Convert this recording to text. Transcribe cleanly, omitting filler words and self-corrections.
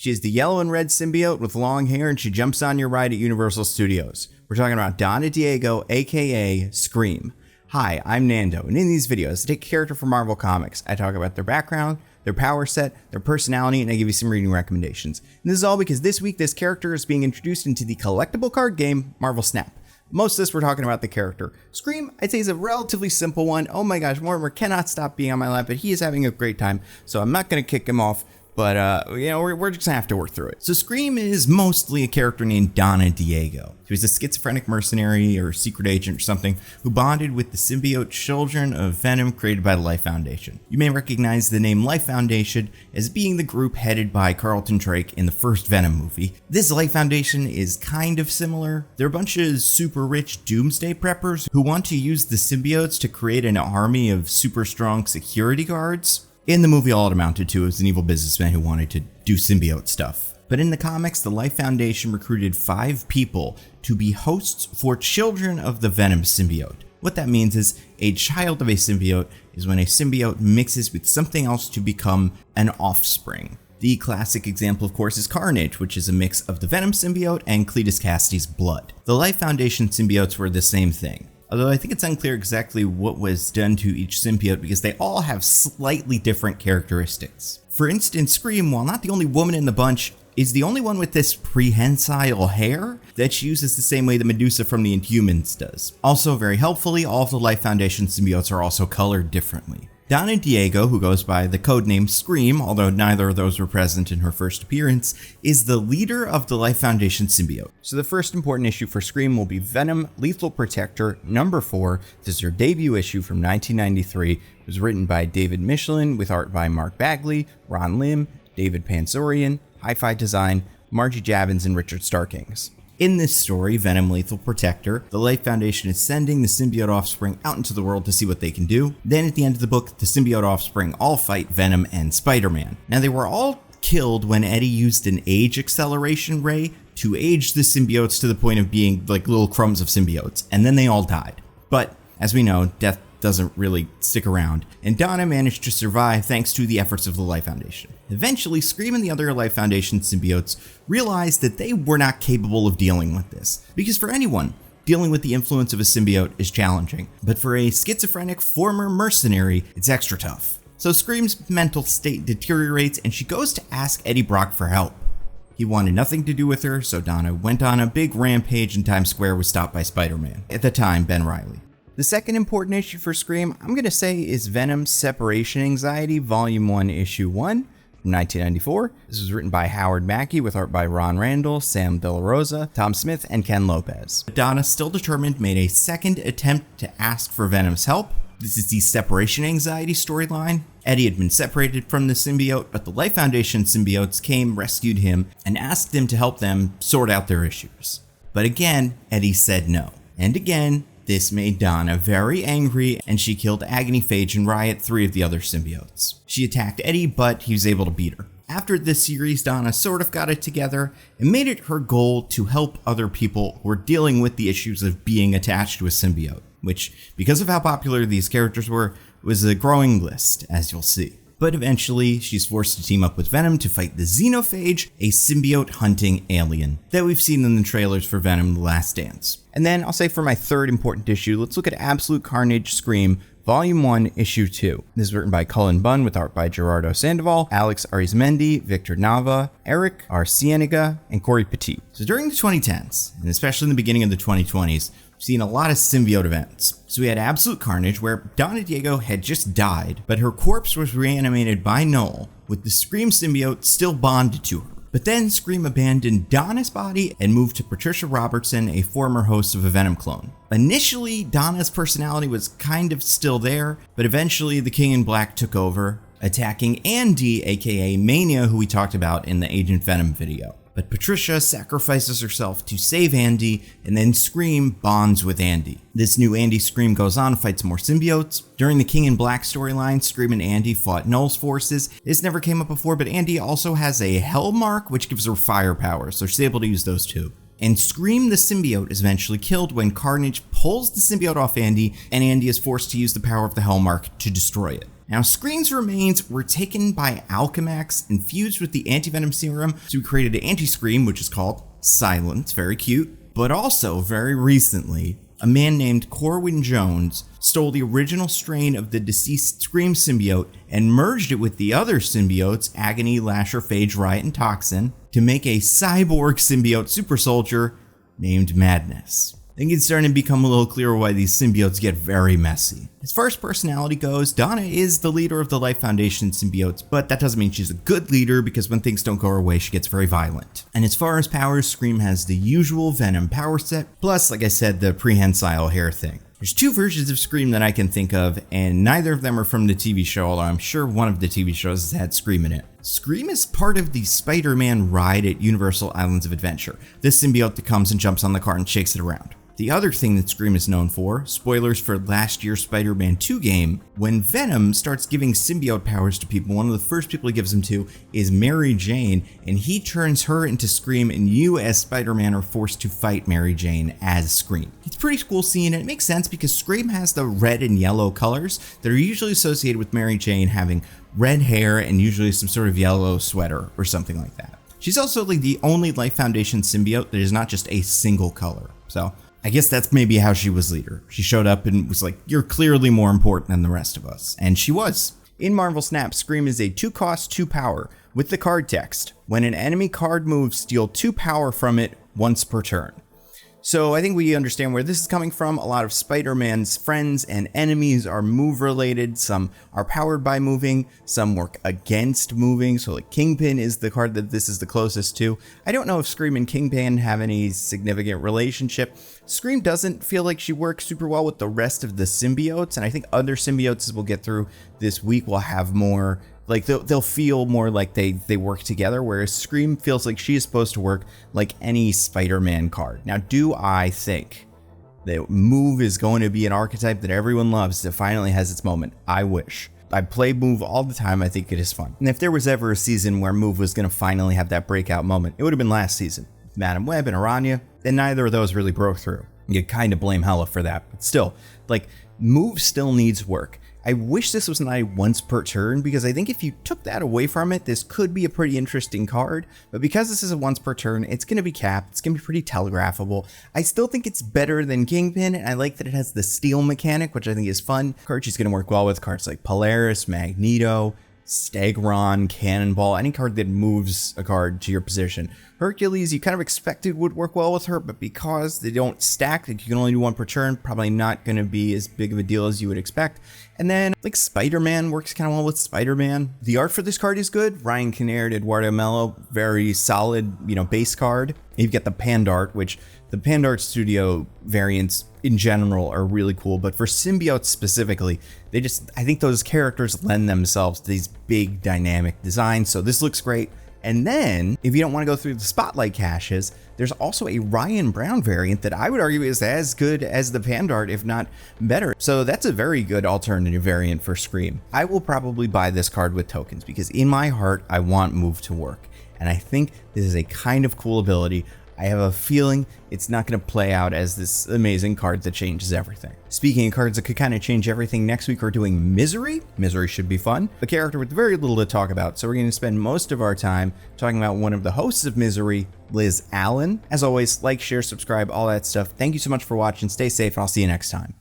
She is the yellow and red symbiote with long hair, and she jumps on your ride at Universal Studios. We're talking about Donna Diego, aka Scream. Hi, I'm Nando, and in these videos, I take a character from Marvel Comics. I talk about their background, their power set, their personality, and I give you some reading recommendations. And this is all because this week, this character is being introduced into the collectible card game, Marvel Snap. Most of this, we're talking about the character. Scream, I'd say, is a relatively simple one. Oh my gosh, Mortimer cannot stop being on my lap, but he is having a great time, so I'm not going to kick him off. But, we're just gonna have to work through it. So Scream is mostly a character named Donna Diego. She was a schizophrenic mercenary or secret agent or something who bonded with the symbiote children of Venom created by the Life Foundation. You may recognize the name Life Foundation as being the group headed by Carlton Drake in the first Venom movie. This Life Foundation is kind of similar. They're a bunch of super rich doomsday preppers who want to use the symbiotes to create an army of super strong security guards. In the movie, all it amounted to was an evil businessman who wanted to do symbiote stuff. But in the comics, the Life Foundation recruited 5 people to be hosts for children of the Venom symbiote. What that means is a child of a symbiote is when a symbiote mixes with something else to become an offspring. The classic example, of course, is Carnage, which is a mix of the Venom symbiote and Cletus Cassidy's blood. The Life Foundation symbiotes were the same thing. Although I think it's unclear exactly what was done to each symbiote because they all have slightly different characteristics. For instance, Scream, while not the only woman in the bunch, is the only one with this prehensile hair that she uses the same way that Medusa from the Inhumans does. Also, very helpfully, all of the Life Foundation symbiotes are also colored differently. Donna Diego, who goes by the codename Scream, although neither of those were present in her first appearance, is the leader of the Life Foundation symbiote. So the first important issue for Scream will be Venom Lethal Protector number 4. This is her debut issue from 1993. It was written by David Michelin with art by Mark Bagley, Ron Lim, David Pansorian, Hi-Fi Design, Margie Javins, and Richard Starkings. In this story, Venom Lethal Protector, the Life Foundation is sending the symbiote offspring out into the world to see what they can do. Then at the end of the book, the symbiote offspring all fight Venom and Spider-Man. Now they were all killed when Eddie used an age acceleration ray to age the symbiotes to the point of being like little crumbs of symbiotes, and then they all died. But as we know, death doesn't really stick around, and Donna managed to survive thanks to the efforts of the Life Foundation. Eventually, Scream and the other Life Foundation symbiotes realized that they were not capable of dealing with this, because for anyone, dealing with the influence of a symbiote is challenging, but for a schizophrenic former mercenary, it's extra tough. So Scream's mental state deteriorates, and she goes to ask Eddie Brock for help. He wanted nothing to do with her, so Donna went on a big rampage, and Times Square was stopped by Spider-Man, at the time Ben Reilly. The second important issue for Scream, I'm going to say, is Venom Separation Anxiety, Volume 1, Issue 1, from 1994. This was written by Howard Mackey with art by Ron Randall, Sam De La Rosa, Tom Smith, and Ken Lopez. Donna, still determined, made a second attempt to ask for Venom's help. This is the Separation Anxiety storyline. Eddie had been separated from the symbiote, but the Life Foundation symbiotes came, rescued him, and asked him to help them sort out their issues. But again, Eddie said no. And again, this made Donna very angry, and she killed Agony, Phage, and Riot, 3 of the other symbiotes. She attacked Eddie, but he was able to beat her. After this series, Donna sort of got it together and made it her goal to help other people who were dealing with the issues of being attached to a symbiote, which, because of how popular these characters were, was a growing list, as you'll see. But eventually, she's forced to team up with Venom to fight the Xenophage, a symbiote-hunting alien that we've seen in the trailers for Venom: The Last Dance. And then I'll say for my third important issue, let's look at Absolute Carnage Scream, Volume 1, Issue 2. This is written by Cullen Bunn with art by Gerardo Sandoval, Alex Arizmendi, Victor Nava, Eric R. Cienega, and Corey Petit. So during the 2010s, and especially in the beginning of the 2020s, we've seen a lot of symbiote events. So we had Absolute Carnage, where Donna Diego had just died, but her corpse was reanimated by Null, with the Scream symbiote still bonded to her. But then Scream abandoned Donna's body and moved to Patricia Robertson, a former host of a Venom clone. Initially, Donna's personality was kind of still there, but eventually the King in Black took over, attacking Andy, aka Mania, who we talked about in the Agent Venom video. But Patricia sacrifices herself to save Andy, and then Scream bonds with Andy. This new Andy Scream goes on and fights more symbiotes. During the King in Black storyline, Scream and Andy fought Null's forces. This never came up before, but Andy also has a Hell Mark, which gives her fire power, so she's able to use those too. And Scream the symbiote is eventually killed when Carnage pulls the symbiote off Andy, and Andy is forced to use the power of the Hellmark to destroy it. Now, Scream's remains were taken by Alchemax and fused with the anti-venom serum, so we created an anti-Scream, which is called Silence, very cute. But also, very recently, a man named Corwin Jones stole the original strain of the deceased Scream symbiote and merged it with the other symbiotes, Agony, Lasher, Phage, Riot, and Toxin, to make a cyborg symbiote super soldier named Madness. I think it's starting to become a little clearer why these symbiotes get very messy. As far as personality goes, Donna is the leader of the Life Foundation symbiotes, but that doesn't mean she's a good leader because when things don't go her way, she gets very violent. And as far as powers, Scream has the usual Venom power set, plus, like I said, the prehensile hair thing. There's two versions of Scream that I can think of, and neither of them are from the TV show, although I'm sure one of the TV shows has had Scream in it. Scream is part of the Spider-Man ride at Universal Islands of Adventure, this symbiote that comes and jumps on the car and shakes it around. The other thing that Scream is known for, spoilers for last year's Spider-Man 2 game, when Venom starts giving symbiote powers to people, one of the first people he gives them to is Mary Jane, and he turns her into Scream, and you as Spider-Man are forced to fight Mary Jane as Scream. It's a pretty cool scene, and it makes sense because Scream has the red and yellow colors that are usually associated with Mary Jane having red hair and usually some sort of yellow sweater or something like that. She's also like the only Life Foundation symbiote that is not just a single color, so I guess that's maybe how she was leader. She showed up and was like, you're clearly more important than the rest of us. And she was. In Marvel Snap, Scream is a 2-cost, 2-power with the card text. When an enemy card moves, steal 2 power from it once per turn. So I think we understand where this is coming from. A lot of Spider-Man's friends and enemies are move related. Some are powered by moving, some work against moving. So like Kingpin is the card that this is the closest to. I don't know if Scream and Kingpin have any significant relationship. Scream doesn't feel like she works super well with the rest of the symbiotes, and I think other symbiotes we'll get through this week will have more, like they'll feel more like they work together, whereas Scream feels like she is supposed to work like any Spider-Man card. Now, do I think that Move is going to be an archetype that everyone loves that finally has its moment? I wish. I play Move all the time. I think it is fun. And if there was ever a season where Move was going to finally have that breakout moment, it would have been last season. Madam Web and Aranya, and neither of those really broke through. You kind of blame Hela for that, but still, like, Move still needs work. I wish this was not a once per turn, because I think if you took that away from it, this could be a pretty interesting card. But because this is a once per turn, it's going to be capped. It's going to be pretty telegraphable. I still think it's better than Kingpin, and I like that it has the steal mechanic, which I think is fun. Card she's going to work well with cards like Polaris, Magneto, Stegron, Cannonball, any card that moves a card to your position. Hercules, you kind of expected would work well with her, but because they don't stack, like you can only do one per turn, probably not going to be as big of a deal as you would expect. And then, like, Spider-Man works kind of well with Spider-Man. The art for this card is good. Ryan Kinnaird, Eduardo Mello, very solid, base card. You've got the Pandart, which the Pandart Studio variants in general are really cool, but for symbiotes specifically, I think those characters lend themselves to these big dynamic designs, so this looks great. And then, if you don't want to go through the Spotlight caches, there's also a Ryan Brown variant that I would argue is as good as the Pandart, if not better. So that's a very good alternative variant for Scream. I will probably buy this card with tokens because in my heart, I want Move to work. And I think this is a kind of cool ability. I have a feeling it's not going to play out as this amazing card that changes everything. Speaking of cards that could kind of change everything, next week we're doing Misery. Misery should be fun. A character with very little to talk about, so we're going to spend most of our time talking about one of the hosts of Misery, Liz Allen. As always, like, share, subscribe, all that stuff. Thank you so much for watching. Stay safe, and I'll see you next time.